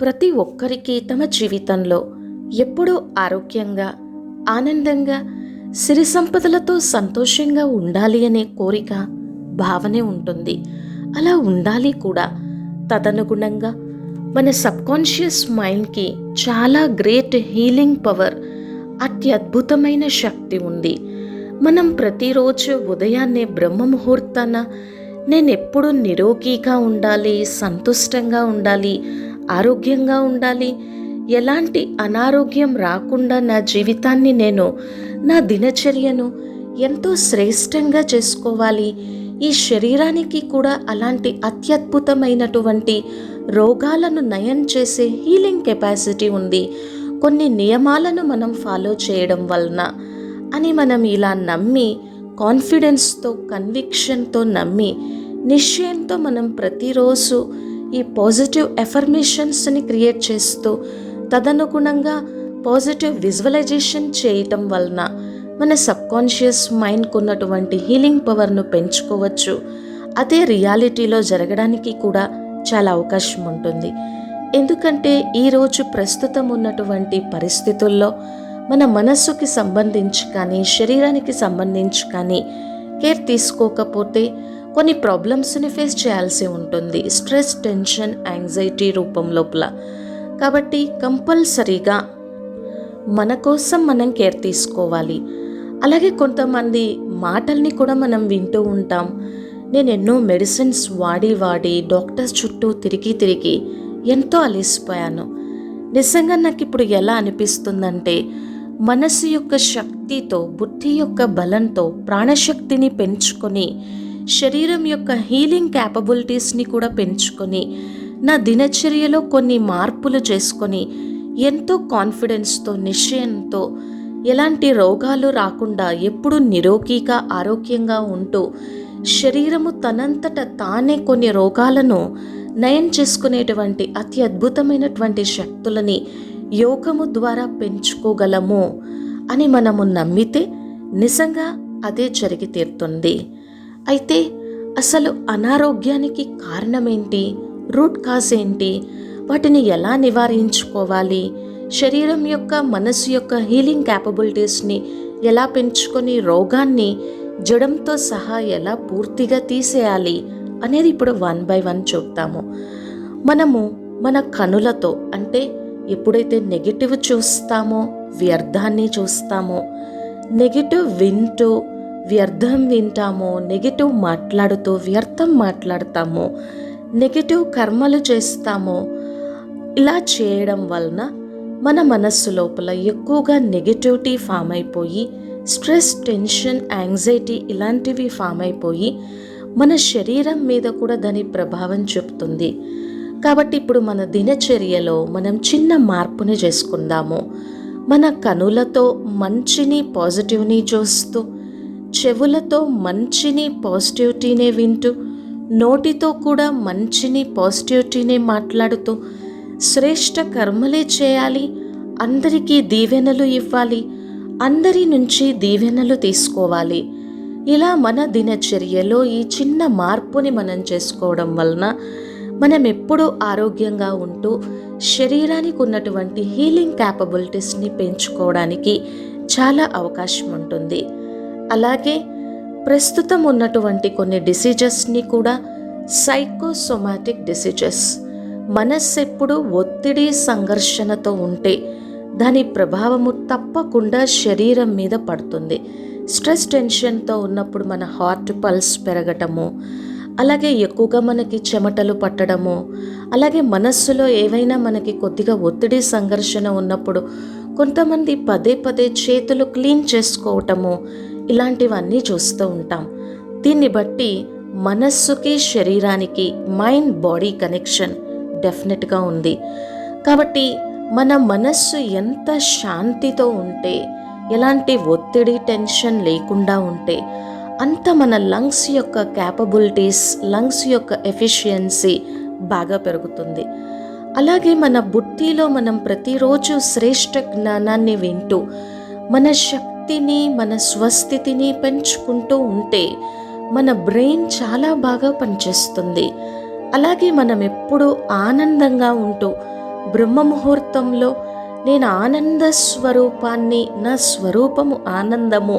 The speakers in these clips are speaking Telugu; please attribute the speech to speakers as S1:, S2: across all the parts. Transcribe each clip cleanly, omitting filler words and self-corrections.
S1: ప్రతి ఒక్కరికి తమ జీవితంలో ఎప్పుడూ ఆరోగ్యంగా, ఆనందంగా, సిరి సంపదలతో సంతోషంగా ఉండాలి అనే కోరిక, భావనే ఉంటుంది. అలా ఉండాలి కూడా. తదనుగుణంగా మన సబ్కాన్షియస్ మైండ్కి చాలా గ్రేట్ హీలింగ్ పవర్, అత్యద్భుతమైన శక్తి ఉంది. మనం ప్రతిరోజు ఉదయాన్నే బ్రహ్మ ముహూర్తాన నేనెప్పుడు నిరోగిగా ఉండాలి, సంతుష్టంగా ఉండాలి, ఆరోగ్యంగా ఉండాలి, ఎలాంటి అనారోగ్యం రాకుండా నా జీవితాన్ని నా దినచర్యను ఎంతో శ్రేష్టంగా చేసుకోవాలి. ఈ శరీరానికి కూడా అలాంటి అత్యద్భుతమైనటువంటి రోగాలను నయం చేసే హీలింగ్ కెపాసిటీ ఉంది కొన్ని నియమాలను మనం ఫాలో చేయడం వలన అని మనం ఇలా నమ్మి, కాన్ఫిడెన్స్తో, కన్విక్షన్తో నమ్మి, నిశ్చయంతో మనం ప్రతిరోజు ఈ పాజిటివ్ ఎఫర్మేషన్స్ని క్రియేట్ చేస్తూ తదనుగుణంగా పాజిటివ్ విజువలైజేషన్ చేయటం వలన మన సబ్కాన్షియస్ మైండ్కు ఉన్నటువంటి హీలింగ్ పవర్ను పెంచుకోవచ్చు. అదే రియాలిటీలో జరగడానికి కూడా చాలా అవకాశం ఉంటుంది. ఎందుకంటే ఈరోజు ప్రస్తుతం ఉన్నటువంటి పరిస్థితుల్లో మన మనస్సుకి సంబంధించి కానీ, శరీరానికి సంబంధించి కానీ కేర్ తీసుకోకపోతే కొన్ని ప్రాబ్లమ్స్ని ఫేస్ చేయాల్సి ఉంటుంది. స్ట్రెస్, టెన్షన్, యాంగ్జైటీ రూపం లోపల. కాబట్టి కంపల్సరీగా మన కోసం మనం కేర్ తీసుకోవాలి. అలాగే కొంతమంది మాటల్ని కూడా మనం వింటూ ఉంటాం. నేను ఎన్నో మెడిసిన్స్ వాడి డాక్టర్స్ చుట్టూ తిరిగి ఎంతో అలసిపోయాను. నిజంగా నాకు ఇప్పుడు ఎలా అనిపిస్తుందంటే, మనసు యొక్క శక్తితో, బుద్ధి యొక్క బలంతో ప్రాణశక్తిని పెంచుకొని, శరీరం యొక్క హీలింగ్ క్యాపబిలిటీస్ని కూడా పెంచుకొని, నా దినచర్యలో కొన్ని మార్పులు చేసుకొని, ఎంతో కాన్ఫిడెన్స్తో, నిశ్చయంతో, ఎలాంటి రోగాలు రాకుండా ఎప్పుడూ నిరోగిగా, ఆరోగ్యంగా ఉంటూ, శరీరము తనంతట తానే కొన్ని రోగాలను నయం చేసుకునేటువంటి అతి అద్భుతమైనటువంటి శక్తులని యోగము ద్వారా పెంచుకోగలము అని మనము నమ్మితే నిజంగా అదే జరిగి తీరుతుంది. అయితే అసలు అనారోగ్యానికి కారణమేంటి? రూట్ కాజ్ ఏంటి? వాటిని ఎలా నివారించుకోవాలి? శరీరం యొక్క, మనసు యొక్క హీలింగ్ క్యాపబిలిటీస్ని ఎలా పెంచుకొని రోగాన్ని జడంతో సహా ఎలా పూర్తిగా తీసేయాలి అనేది ఇప్పుడు 1 by 1 చూద్దాము. మనము మన కనులతో, అంటే ఎప్పుడైతే నెగిటివ్ చూస్తామో వ్యర్థాన్ని చూస్తామో, నెగిటివ్ వింటూ వ్యర్థం వింటామో, నెగిటివ్ మాట్లాడుతూ వ్యర్థం మాట్లాడతామో, నెగిటివ్ కర్మలు చేస్తామో, ఇలా చేయడం వలన మన మనస్సు లోపల ఎక్కువగా నెగిటివిటీ ఫామ్ అయిపోయి, స్ట్రెస్, టెన్షన్, యాంగ్జైటీ ఇలాంటివి ఫామ్ అయిపోయి మన శరీరం మీద కూడా దాని ప్రభావం చూపుతుంది. కాబట్టి ఇప్పుడు మన దినచర్యలో మనం చిన్న మార్పుని చేసుకుందాము. మన కనులతో మంచిని, పాజిటివ్ని చూస్తూ, చెవులతో మంచిని, పాజిటివిటీనే వింటూ, నోటితో కూడా మంచిని, పాజిటివిటీనే మాట్లాడుతూ, శ్రేష్ఠ కర్మలే చేయాలి, అందరికీ దీవెనలు ఇవ్వాలి, అందరి నుంచి దీవెనలు తీసుకోవాలి. ఇలా మన దినచర్యలో ఈ చిన్న మార్పుని మనం చేసుకోవడం వలన మనం ఎప్పుడూ ఆరోగ్యంగా ఉంటూ శరీరానికి ఉన్నటువంటి హీలింగ్ క్యాపబిలిటీస్ని పెంచుకోవడానికి చాలా అవకాశం ఉంటుంది. అలాగే ప్రస్తుతం ఉన్నటువంటి కొన్ని డిసీజెస్ని కూడా సైకోసోమాటిక్ డిసీజెస్, మనస్సు ఎప్పుడు ఒత్తిడి, సంఘర్షణతో ఉంటే దాని ప్రభావము తప్పకుండా శరీరం మీద పడుతుంది. స్ట్రెస్, టెన్షన్తో ఉన్నప్పుడు మన హార్ట్ పల్స్ పెరగటము, అలాగే ఎక్కువగా మనకి చెమటలు పట్టడము, అలాగే మనస్సులో ఏవైనా మనకి కొద్దిగా ఒత్తిడి, సంఘర్షణ ఉన్నప్పుడు కొంతమంది పదే చేతులు క్లీన్ చేసుకోవటము, ఇలాంటివన్నీ చూస్తూ ఉంటాం. దీన్ని బట్టి మనస్సుకి, శరీరానికి, మైండ్ బాడీ కనెక్షన్ డెఫినెట్గా ఉంది. కాబట్టి మన మనస్సు ఎంత శాంతితో ఉంటే, ఎలాంటి ఒత్తిడి, టెన్షన్ లేకుండా ఉంటే అంత మన లంగ్స్ యొక్క క్యాపబిలిటీస్, లంగ్స్ యొక్క ఎఫిషియన్సీ బాగా పెరుగుతుంది. అలాగే మన బుద్ధిలో మనం ప్రతిరోజు శ్రేష్ఠ జ్ఞానాన్ని వింటూ మన శక్తిని, మన స్వస్థితిని పెంచుకుంటూ ఉంటే మన బ్రెయిన్ చాలా బాగా పనిచేస్తుంది. అలాగే మనం ఎప్పుడూ ఆనందంగా ఉంటూ బ్రహ్మ ముహూర్తంలో నేను ఆనంద స్వరూపాన్ని, నా స్వరూపము ఆనందము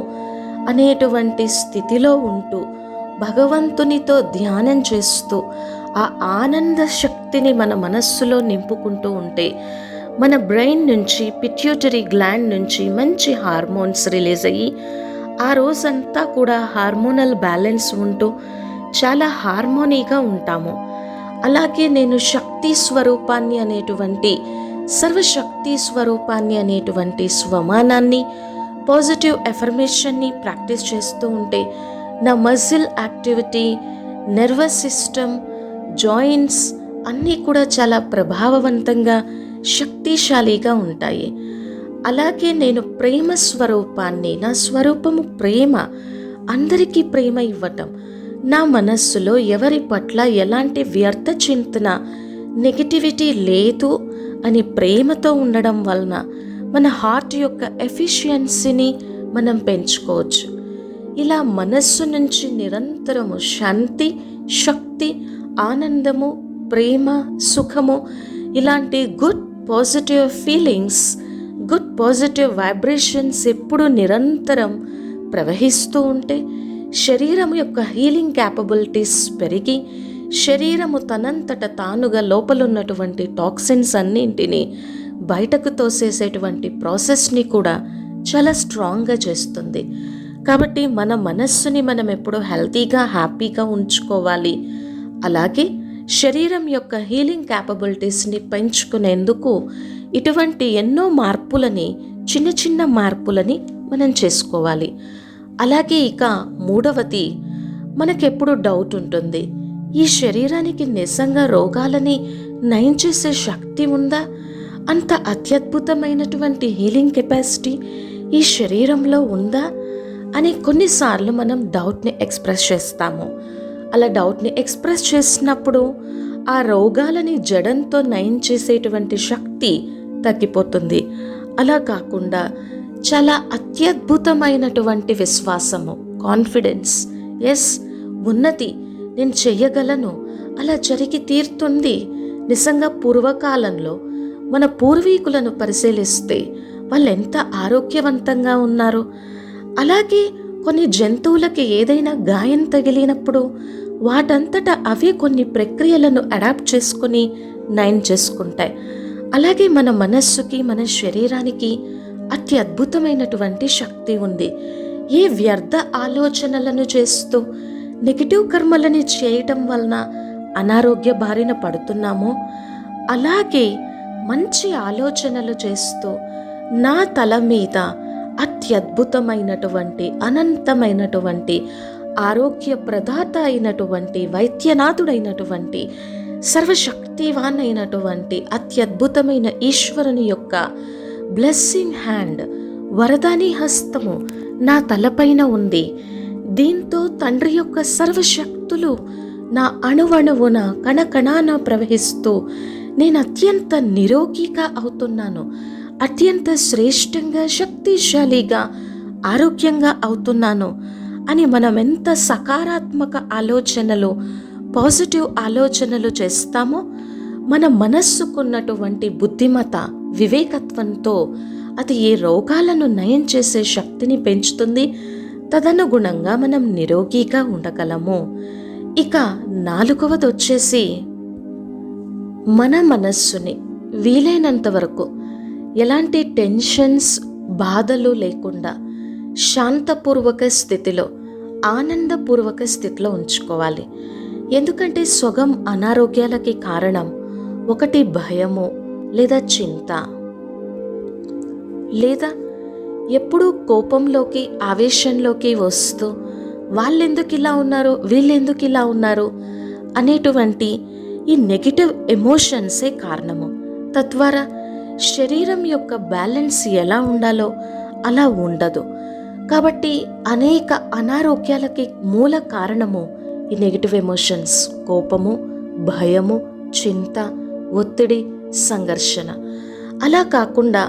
S1: అనేటువంటి స్థితిలో ఉంటూ భగవంతునితో ధ్యానం చేస్తూ ఆ ఆనంద శక్తిని మన మనస్సులో నింపుకుంటూ ఉంటే మన బ్రెయిన్ నుంచి, పిట్యూటరీ గ్లాండ్ నుంచి మంచి హార్మోన్స్ రిలీజ్ అయ్యి ఆ రోజంతా కూడా హార్మోనల్ బ్యాలెన్స్ ఉంటూ చాలా హార్మోనీగా ఉంటాము. అలాగే నేను శక్తి స్వరూపాన్ని అనేటువంటి, సర్వశక్తి స్వరూపాన్ని అనేటువంటి స్వమానాన్ని, పాజిటివ్ ఎఫర్మేషన్ని ప్రాక్టీస్ చేస్తూ ఉంటే నా muscle activity, nervous system, joints అన్నీ కూడా చాలా ప్రభావవంతంగా, శక్తిశాలిగా ఉంటాయి. అలాగే నేను ప్రేమ స్వరూపాన్ని, నా స్వరూపము ప్రేమ, అందరికీ ప్రేమ ఇవ్వటం, నా మనస్సులో ఎవరి పట్ల ఎలాంటి వ్యర్థ చింతన, నెగిటివిటీ లేదు అని ప్రేమతో ఉండడం వలన మన హార్ట్ యొక్క ఎఫిషియన్సీని మనం పెంచుకోవచ్చు. ఇలా మనస్సు నుంచి నిరంతరము శాంతి, శక్తి, ఆనందము, ప్రేమ, సుఖము ఇలాంటి good positive feelings, good positive vibrations ఎప్పుడు నిరంతరం ప్రవహిస్తూ ఉంటే శరీరం యొక్క హీలింగ్ క్యాపబిలిటీస్ పెరిగి శరీరము తనంతట తానుగా లోపలున్నటువంటి టాక్సిన్స్ అన్నింటినీ బయటకు తోసేసేటువంటి ప్రాసెస్ని కూడా చాలా స్ట్రాంగ్గా చేస్తుంది. కాబట్టి మన మనస్సుని మనం ఎప్పుడూ హెల్తీగా, హ్యాపీగా ఉంచుకోవాలి. అలాగే శరీరం యొక్క హీలింగ్ క్యాపబిలిటీస్ని పెంచుకునేందుకు ఇటువంటి ఎన్నో మార్పులని, చిన్న చిన్న మార్పులని మనం చేసుకోవాలి. అలాగే ఇక మూడవది, మనకెప్పుడు డౌట్ ఉంటుంది, ఈ శరీరానికి నిజంగా రోగాలని నయం చేసే శక్తి ఉందా? అంత అత్యద్భుతమైనటువంటి హీలింగ్ కెపాసిటీ ఈ శరీరంలో ఉందా అని కొన్నిసార్లు మనం డౌట్ని ఎక్స్ప్రెస్ చేస్తాము. అలా డౌట్ని ఎక్స్ప్రెస్ చేసినప్పుడు ఆ రోగాలని జడంతో నయం చేసేటువంటి శక్తి తగ్గిపోతుంది. అలా కాకుండా చాలా అత్యద్భుతమైనటువంటి విశ్వాసము, కాన్ఫిడెన్స్, ఎస్ ఉన్నతి, నేను చెయ్యగలను, అలా జరిగి తీరుతుంది. నిజంగా పూర్వకాలంలో మన పూర్వీకులను పరిశీలిస్తే వాళ్ళు ఎంత ఆరోగ్యవంతంగా ఉన్నారు. అలాగే కొన్ని జంతువులకి ఏదైనా గాయం తగిలినప్పుడు వాటంతటా అవే కొన్ని ప్రక్రియలను అడాప్ట్ చేసుకుని నయం చేసుకుంటాయి. అలాగే మన మనస్సుకి, మన శరీరానికి అత్యద్భుతమైనటువంటి శక్తి ఉంది. ఏ వ్యర్థ ఆలోచనలను చేస్తూ నెగిటివ్ కర్మలని చేయటం వలన అనారోగ్య బారిన పడుతున్నామో, అలాగే మంచి ఆలోచనలు చేస్తూ నా తల మీద అత్యద్భుతమైనటువంటి, అనంతమైనటువంటి, ఆరోగ్య ప్రదాత అయినటువంటి, వైద్యనాథుడైనటువంటి, సర్వశక్తివాన్ అయినటువంటి అత్యద్భుతమైన ఈశ్వరుని యొక్క బ్లెస్సింగ్ హ్యాండ్, వరదాని హస్తము నా తలపైన ఉంది. దీంతో తండ్రి యొక్క సర్వశక్తులు నా అణువణువున, కణకణాన ప్రవహిస్తూ నేను అత్యంత నిరోగిగా అవుతున్నాను, అత్యంత శ్రేష్టంగా, శక్తిశాలిగా, ఆరోగ్యంగా అవుతున్నాను అని మనం ఎంత సకారాత్మక ఆలోచనలు, పాజిటివ్ ఆలోచనలు చేస్తామో మన మనస్సుకున్నటువంటి బుద్ధిమత, వివేకత్వంతో అది ఈ రోగాలను నయం చేసే శక్తిని పెంచుతుంది. తదనుగుణంగా మనం నిరోగిగా ఉండగలము. ఇక నాలుగవది వచ్చేసి, మన మనస్సుని వీలైనంత వరకు ఎలాంటి టెన్షన్స్, బాధలు లేకుండా శాంతపూర్వక స్థితిలో, ఆనందపూర్వక స్థితిలో ఉంచుకోవాలి. ఎందుకంటే సగం అనారోగ్యాలకి కారణం ఒకటి భయము, లేదా చింత, లేదా ఎప్పుడూ కోపంలోకి, ఆవేశంలోకి వస్తూ వాళ్ళెందుకు ఇలా ఉన్నారు, వీళ్ళెందుకు ఇలా ఉన్నారు అనేటువంటి ఈ నెగిటివ్ ఎమోషన్సే కారణము. తద్వారా శరీరం యొక్క బ్యాలెన్స్ ఎలా ఉండాలో అలా ఉండదు. కాబట్టి అనేక అనారోగ్యాలకి మూల కారణము ఈ నెగిటివ్ ఎమోషన్స్, కోపము, భయము, చింత, ఒత్తిడి, సంఘర్షణ. అలా కాకుండా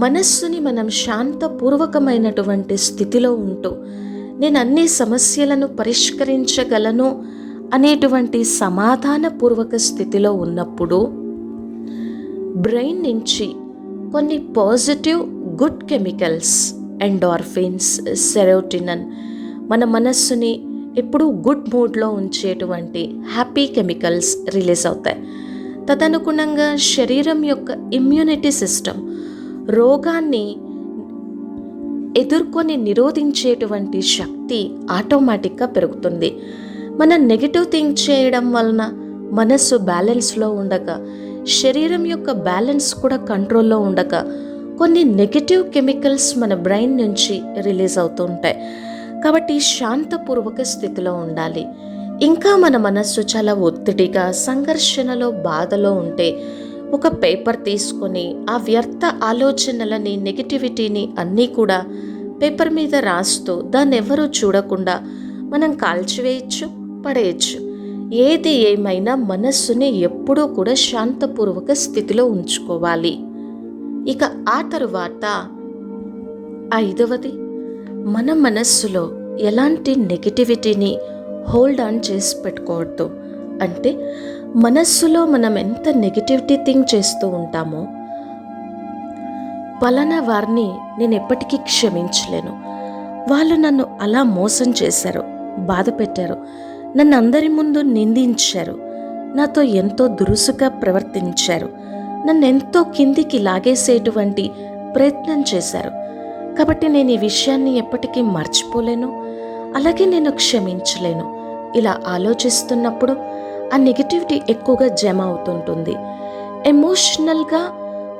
S1: మనస్సుని మనం శాంతపూర్వకమైనటువంటి స్థితిలో ఉంటూ నేను అన్ని సమస్యలను పరిష్కరించగలను అనేటువంటి సమాధానపూర్వక స్థితిలో ఉన్నప్పుడు బ్రెయిన్ నుంచి కొన్ని positive good chemicals, endorphins, serotonin మన మనస్సుని ఎప్పుడూ గుడ్ మూడ్లో ఉంచేటువంటి హ్యాపీ కెమికల్స్ రిలీజ్ అవుతాయి. తదనుగుణంగా శరీరం యొక్క ఇమ్యూనిటీ సిస్టమ్ రోగాన్ని ఎదుర్కొని నిరోధించేటువంటి శక్తి ఆటోమేటిక్గా పెరుగుతుంది. మనం నెగిటివ్ థింక్ చేయడం వలన మనస్సు బ్యాలెన్స్లో ఉండక, శరీరం యొక్క బ్యాలెన్స్ కూడా కంట్రోల్లో ఉండక కొన్ని నెగిటివ్ కెమికల్స్ మన బ్రెయిన్ నుంచి రిలీజ్ అవుతూ ఉంటాయి. కాబట్టి శాంతపూర్వక స్థితిలో ఉండాలి. ఇంకా మన మనస్సు చాలా ఒత్తిడిగా, సంఘర్షణలో, బాధలో ఉంటే ఒక పేపర్ తీసుకొని ఆ వ్యర్థ ఆలోచనలని, నెగిటివిటీని అన్నీ కూడా పేపర్ మీద రాస్తూ దాన్ని ఎవరూ చూడకుండా మనం కాల్చివేయచ్చు, పడేయచ్చు. ఏది ఏమైనా మనస్సుని ఎప్పుడూ కూడా శాంతపూర్వక స్థితిలో ఉంచుకోవాలి. ఇక ఆ తరువాత 5వది, మన మనస్సులో ఎలాంటి నెగిటివిటీని హోల్డ్ ఆన్ చేసి పెట్టుకోవద్దు. అంటే మనస్సులో మనం ఎంత నెగిటివిటీ థింక్ చేస్తూ ఉంటామో, పలానా వారిని నేను ఎప్పటికీ క్షమించలేను, వాళ్ళు నన్ను అలా మోసం చేశారు, బాధ పెట్టారు, నన్ను అందరి ముందు నిందించారు, నాతో ఎంతో దురుసుగా ప్రవర్తించారు, నన్ను ఎంతో కిందికి లాగేసేటువంటి ప్రయత్నం చేశారు, కాబట్టి నేను ఈ విషయాన్ని ఎప్పటికీ మర్చిపోలేను, అలాగే నేను క్షమించలేను. ఇలా ఆలోచిస్తున్నప్పుడు ఆ నెగిటివిటీ ఎక్కువగా జమ అవుతుంటుంది. ఎమోషనల్గా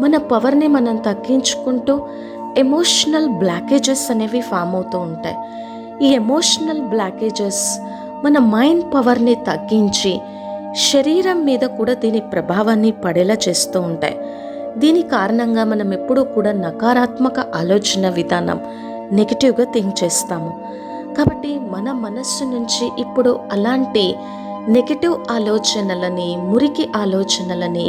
S1: మన పవర్ని మనం తగ్గించుకుంటూ ఎమోషనల్ బ్లాకేజెస్ అనేవి ఫామ్ అవుతూ ఉంటాయి. ఈ ఎమోషనల్ బ్లాకేజెస్ మన మైండ్ పవర్ని తగ్గించి శరీరం మీద కూడా దీని ప్రభావాన్ని పడేలా చేస్తూ ఉంటాయి. దీని కారణంగా మనం ఎప్పుడూ కూడా నకారాత్మక ఆలోచన విధానం, నెగిటివ్గా థింక్ చేస్తాము. కాబట్టి మన మనస్సు నుంచి ఇప్పుడు అలాంటి నెగిటివ్ ఆలోచనలని, మురికి ఆలోచనలని,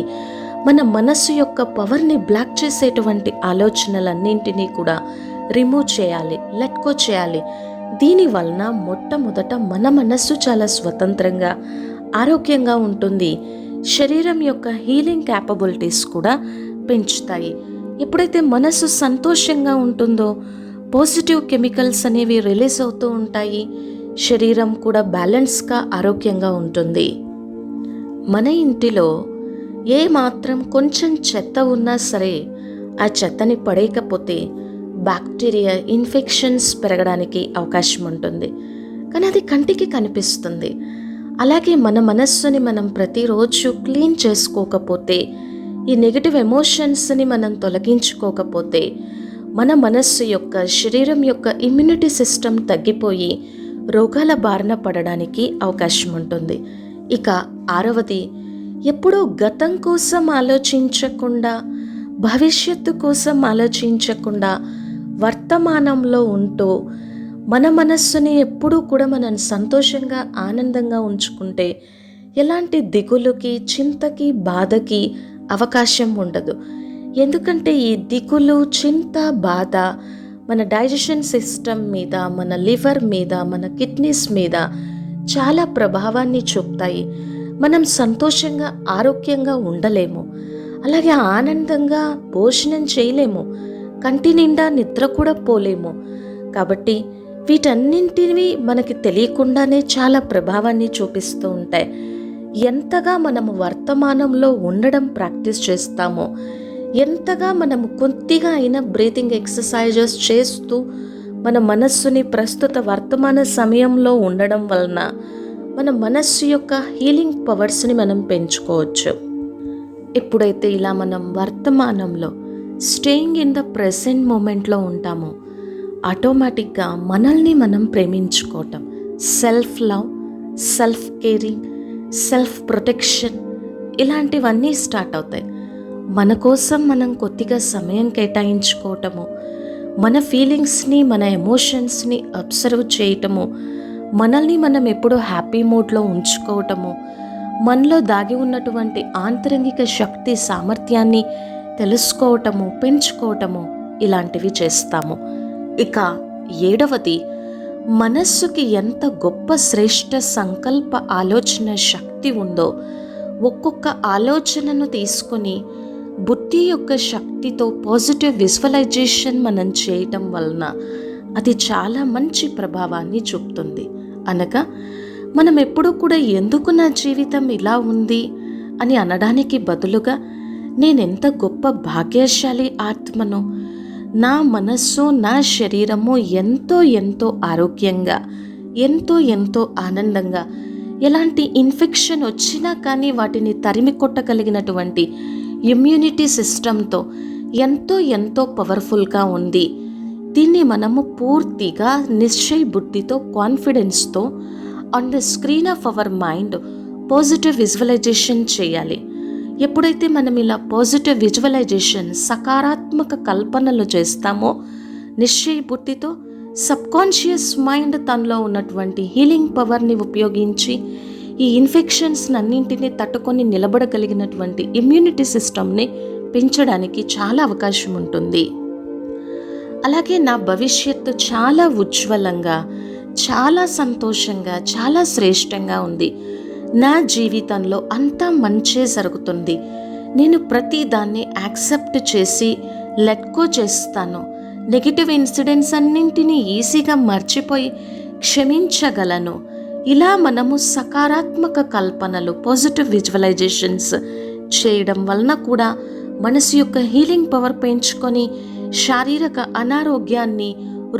S1: మన మనస్సు యొక్క పవర్ని బ్లాక్ చేసేటువంటి ఆలోచనలన్నింటినీ కూడా రిమూవ్ చేయాలి, లెట్ గో చేయాలి. దీనివలన మొట్టమొదట మన మనస్సు చాలా స్వతంత్రంగా, ఆరోగ్యంగా ఉంటుంది. శరీరం యొక్క హీలింగ్ క్యాపబిలిటీస్ కూడా పెంచుతాయి. ఎప్పుడైతే మనస్సు సంతోషంగా ఉంటుందో పాజిటివ్ కెమికల్స్ అనేవి రిలీజ్ అవుతూ ఉంటాయి. శరీరం కూడా బ్యాలెన్స్గా, ఆరోగ్యంగా ఉంటుంది. మన ఇంటిలో ఏ మాత్రం కొంచెం చెత్త ఉన్నా సరే ఆ చెత్తని పడేయకపోతే బ్యాక్టీరియా, ఇన్ఫెక్షన్స్ పెరగడానికి అవకాశం ఉంటుంది. కానీ అది కంటికి కనిపిస్తుంది. అలాగే మన మనస్సుని మనం ప్రతిరోజు క్లీన్ చేసుకోకపోతే, ఈ నెగిటివ్ ఎమోషన్స్ని మనం తొలగించుకోకపోతే మన మనస్సు యొక్క, శరీరం యొక్క ఇమ్యూనిటీ సిస్టమ్ తగ్గిపోయి రోగాల బారిన పడడానికి అవకాశం ఉంటుంది. ఇక 6వది, ఎప్పుడూ గతం కోసం ఆలోచించకుండా, భవిష్యత్తు కోసం ఆలోచించకుండా వర్తమానంలో ఉంటూ మన మనస్సుని ఎప్పుడూ కూడా మనం సంతోషంగా, ఆనందంగా ఉంచుకుంటే ఎలాంటి దిగులుకి, చింతకి, బాధకి అవకాశం ఉండదు. ఎందుకంటే ఈ దిగులు, చింత, బాధ మన డైజెషన్ సిస్టమ్ మీద, మన లివర్ మీద, మన కిడ్నీస్ మీద చాలా ప్రభావాన్ని చూపుతాయి. మనం సంతోషంగా, ఆరోగ్యంగా ఉండలేము. అలాగే ఆనందంగా భోజనం చేయలేము, కంటి నిండా నిద్ర కూడా పోలేము. కాబట్టి వీటన్నింటివి మనకి తెలియకుండానే చాలా ప్రభావాన్ని చూపిస్తూ ఉంటాయి. ఎంతగా మనము వర్తమానంలో ఉండడం ప్రాక్టీస్ చేస్తామో, ఎంతగా మనము కొద్దిగా అయినా బ్రీతింగ్ ఎక్సర్సైజెస్ చేస్తూ మన మనస్సుని ప్రస్తుత వర్తమాన సమయంలో ఉండడం వలన మన మనస్సు యొక్క హీలింగ్ పవర్స్ని మనం పెంచుకోవచ్చు. ఎప్పుడైతే ఇలా మనం వర్తమానంలో స్టేయింగ్ ఇన్ ద ప్రెసెంట్ మూమెంట్లో ఉంటామో ఆటోమేటిక్గా మనల్ని మనం ప్రేమించుకోవటం, self love, self caring, self protection ఇలాంటివన్నీ స్టార్ట్ అవుతాయి. మన కోసం మనం కొద్దిగా సమయం కేటాయించుకోవటము, మన ఫీలింగ్స్ని, మన ఎమోషన్స్ని అబ్జర్వ్ చేయటము, మనల్ని మనం ఎప్పుడూ హ్యాపీ మూడ్లో ఉంచుకోవటము, మనలో దాగి ఉన్నటువంటి ఆంతరంగిక శక్తి, సామర్థ్యాన్ని తెలుసుకోవటము, పెంచుకోవటము ఇలాంటివి చేస్తాము. ఇక 7వది, మనస్సుకి ఎంత గొప్ప శ్రేష్ఠ సంకల్ప ఆలోచన శక్తి ఉందో ఒక్కొక్క ఆలోచనను తీసుకొని బుద్ధి యొక్క శక్తితో పాజిటివ్ విజువలైజేషన్ మనం చేయటం వలన అది చాలా మంచి ప్రభావాన్ని చూపుతుంది. అనగా మనం ఎప్పుడూ కూడా ఎందుకు నా జీవితం ఇలా ఉంది అని అనడానికి బదులుగా నేనెంత గొప్ప భాగ్యశాలి ఆత్మను, నా మనస్సు నా శరీరము ఎంతో ఎంతో ఆరోగ్యంగా, ఎంతో ఆనందంగా, ఎలాంటి ఇన్ఫెక్షన్ వచ్చినా కానీ వాటిని తరిమి కొట్టగలిగినటువంటి ఇమ్యూనిటీ సిస్టంతో ఎంతో పవర్ఫుల్గా ఉంది. దీన్ని మనము పూర్తిగా నిశ్చయ బుద్ధితో, కాన్ఫిడెన్స్తో on the screen of our mind positive visualisation చేయాలి. ఎప్పుడైతే మనం ఇలా పాజిటివ్ విజువలైజేషన్, సకారాత్మక కల్పనలు చేస్తామో నిశ్చయ బుద్ధితో, సబ్కాన్షియస్ మైండ్ తనలో ఉన్నటువంటి హీలింగ్ పవర్ని ఉపయోగించి ఈ ఇన్ఫెక్షన్స్ అన్నింటినీ తట్టుకొని నిలబడగలిగినటువంటి ఇమ్యూనిటీ సిస్టమ్ని పెంచడానికి చాలా అవకాశం ఉంటుంది. అలాగే నా భవిష్యత్తు చాలా ఉజ్వలంగా, చాలా సంతోషంగా, చాలా శ్రేష్టంగా ఉంది. నా జీవితంలో అంతా మంచే జరుగుతుంది. నేను ప్రతి దాన్ని యాక్సెప్ట్ చేసి లెట్గో చేస్తాను. నెగిటివ్ ఇన్సిడెంట్స్ అన్నింటినీ ఈజీగా మర్చిపోయి క్షమించగలను. ఇలా మనము సకారాత్మక కల్పనలు, పాజిటివ్ విజువలైజేషన్స్ చేయడం వలన కూడా మనసు యొక్క హీలింగ్ పవర్ పెంచుకొని శారీరక అనారోగ్యాన్ని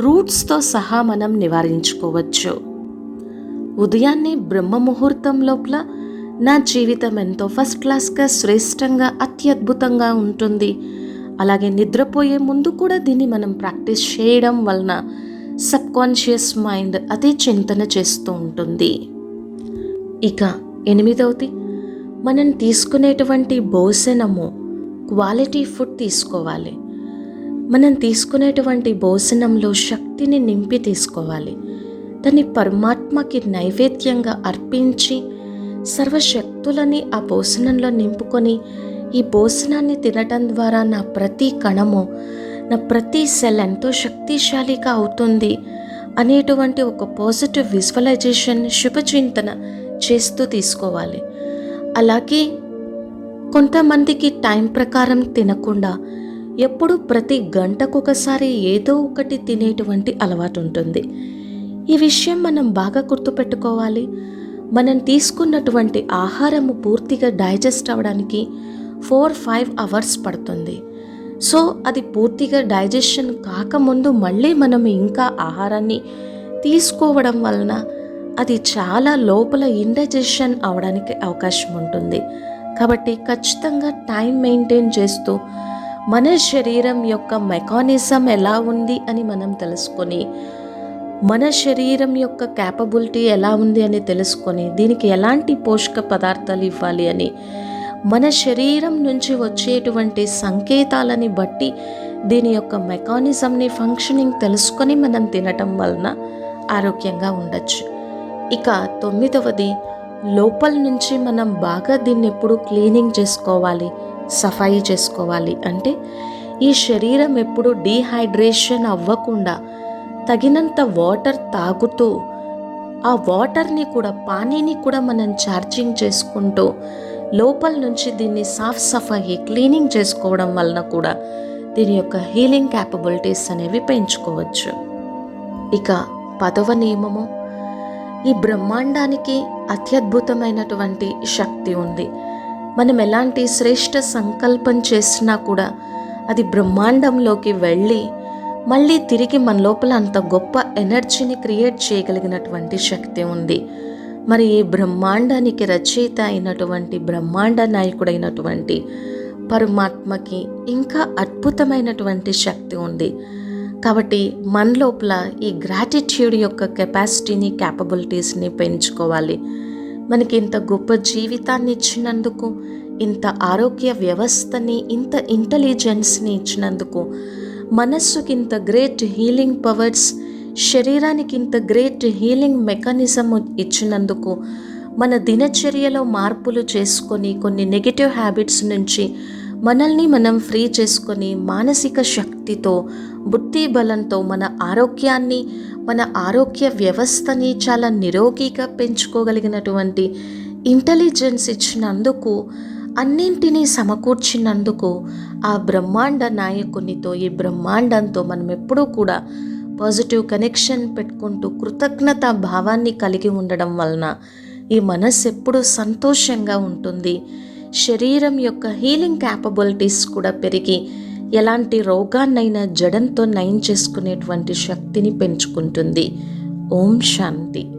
S1: రూట్స్తో సహా మనం నివారించుకోవచ్చు. ఉదయాన్నే బ్రహ్మ ముహూర్తం లోపల నా జీవితం ఎంతో ఫస్ట్ క్లాస్గా, శ్రేష్టంగా, అత్యద్భుతంగా ఉంటుంది. అలాగే నిద్రపోయే ముందు కూడా దీన్ని మనం ప్రాక్టీస్ చేయడం వలన సబ్కాన్షియస్ మైండ్ అదే చింతన చేస్తూ ఉంటుంది. ఇక 8వది, మనం తీసుకునేటువంటి భోజనము క్వాలిటీ ఫుడ్ తీసుకోవాలి. మనం తీసుకునేటువంటి భోజనంలో శక్తిని నింపి తీసుకోవాలి. దాన్ని పరమాత్మకి నైవేద్యంగా అర్పించి సర్వశక్తులని ఆ భోజనంలో నింపుకొని, ఈ భోజనాన్ని తినటం ద్వారా నా ప్రతి కణము, నా ప్రతి సెల్ ఎంతో శక్తిశాలిగా అవుతుంది అనేటువంటి ఒక పాజిటివ్ విజువలైజేషన్, శుభచింతన చేస్తూ తీసుకోవాలి. అలాగే కొంతమందికి టైం ప్రకారం తినకుండా ఎప్పుడు ప్రతి గంటకొకసారి ఏదో ఒకటి తినేటువంటి అలవాటు ఉంటుంది. ఈ విషయం మనం బాగా గుర్తుపెట్టుకోవాలి. మనం తీసుకున్నటువంటి ఆహారము పూర్తిగా డైజెస్ట్ అవ్వడానికి 4-5 అవర్స్ పడుతుంది. సో అది పూర్తిగా డైజెషన్ కాకముందు మళ్ళీ మనం ఇంకా ఆహారాన్ని తీసుకోవడం వలన అది చాలా లోపల ఇండైజెషన్ అవడానికి అవకాశం ఉంటుంది. కాబట్టి ఖచ్చితంగా టైం మెయింటైన్ చేస్తూ మన శరీరం యొక్క మెకానిజం ఎలా ఉంది అని మనం తెలుసుకొని, మన శరీరం యొక్క క్యాపబిలిటీ ఎలా ఉంది అని తెలుసుకొని, దీనికి ఎలాంటి పోషక పదార్థాలు ఇవ్వాలి అని మన శరీరం నుంచి వచ్చేటువంటి సంకేతాలని బట్టి దీని యొక్క మెకానిజంని, ఫంక్షనింగ్ తెలుసుకొని మనం తినటం వలన ఆరోగ్యంగా ఉండొచ్చు. ఇక 9వది, లోపల నుంచి మనం బాగా దీన్ని ఎప్పుడు క్లీనింగ్ చేసుకోవాలి, సఫాయి చేసుకోవాలి. అంటే ఈ శరీరం ఎప్పుడు డీహైడ్రేషన్ అవ్వకుండా తగినంత వాటర్ తాగుతూ, ఆ వాటర్ని కూడా, పానీని కూడా మనం ఛార్జింగ్ చేసుకుంటూ లోపల నుంచి దీన్ని సాఫ్ సఫాయి క్లీనింగ్ చేసుకోవడం వలన కూడా దీని యొక్క హీలింగ్ క్యాపబిలిటీస్ అనేవి పెంచుకోవచ్చు. ఇక 10వ నియమము, ఈ బ్రహ్మాండానికి అత్యద్భుతమైనటువంటి శక్తి ఉంది. మనం ఎలాంటి శ్రేష్ఠ సంకల్పం చేసినా కూడా అది బ్రహ్మాండంలోకి వెళ్ళి మళ్ళీ తిరిగి మన లోపల అంత గొప్ప ఎనర్జీని క్రియేట్ చేయగలిగినటువంటి శక్తి ఉంది. మరి ఈ బ్రహ్మాండానికి రచయిత అయినటువంటి, బ్రహ్మాండ నాయకుడైనటువంటి పరమాత్మకి ఇంకా అద్భుతమైనటువంటి శక్తి ఉంది. కాబట్టి మన లోపల ఈ గ్రాటిట్యూడ్ యొక్క కెపాసిటీని, క్యాపబిలిటీస్ని పెంచుకోవాలి. మనకి ఇంత గొప్ప జీవితాన్ని ఇచ్చినందుకు, ఇంత ఆరోగ్య వ్యవస్థని, ఇంత ఇంటెలిజెన్స్ని ఇచ్చినందుకు, మనస్సుకి ఇంత గ్రేట్ హీలింగ్ పవర్స్, శరీరానికి ఇంత గ్రేట్ హీలింగ్ మెకానిజం ఇచ్చినందుకు, మన దినచర్యలో మార్పులు చేసుకొని కొన్ని నెగిటివ్ హ్యాబిట్స్ నుంచి మనల్ని మనం ఫ్రీ చేసుకొని మానసిక శక్తితో, బుద్ధి బలంతో మన ఆరోగ్యాన్ని, మన ఆరోగ్య వ్యవస్థని చాలా నిరోగిగా పెంచుకోగలిగినటువంటి ఇంటెలిజెన్స్ ఇచ్చినందుకు అన్నింటినీ సమకూర్చినందుకు ఆ బ్రహ్మాండ నాయకునితో, ఈ బ్రహ్మాండంతో మనం ఎప్పుడూ కూడా పాజిటివ్ కనెక్షన్ పెట్టుకుంటూ కృతజ్ఞత భావాన్ని కలిగి ఉండడం వలన ఈ మనస్సు ఎప్పుడూ సంతోషంగా ఉంటుంది. శరీరం యొక్క హీలింగ్ క్యాపబిలిటీస్ కూడా పెరిగి ఎలాంటి రోగాన్నైనా జడంతో నయం చేసుకునేటువంటి శక్తిని పెంచుకుంటుంది. ఓం శాంతి.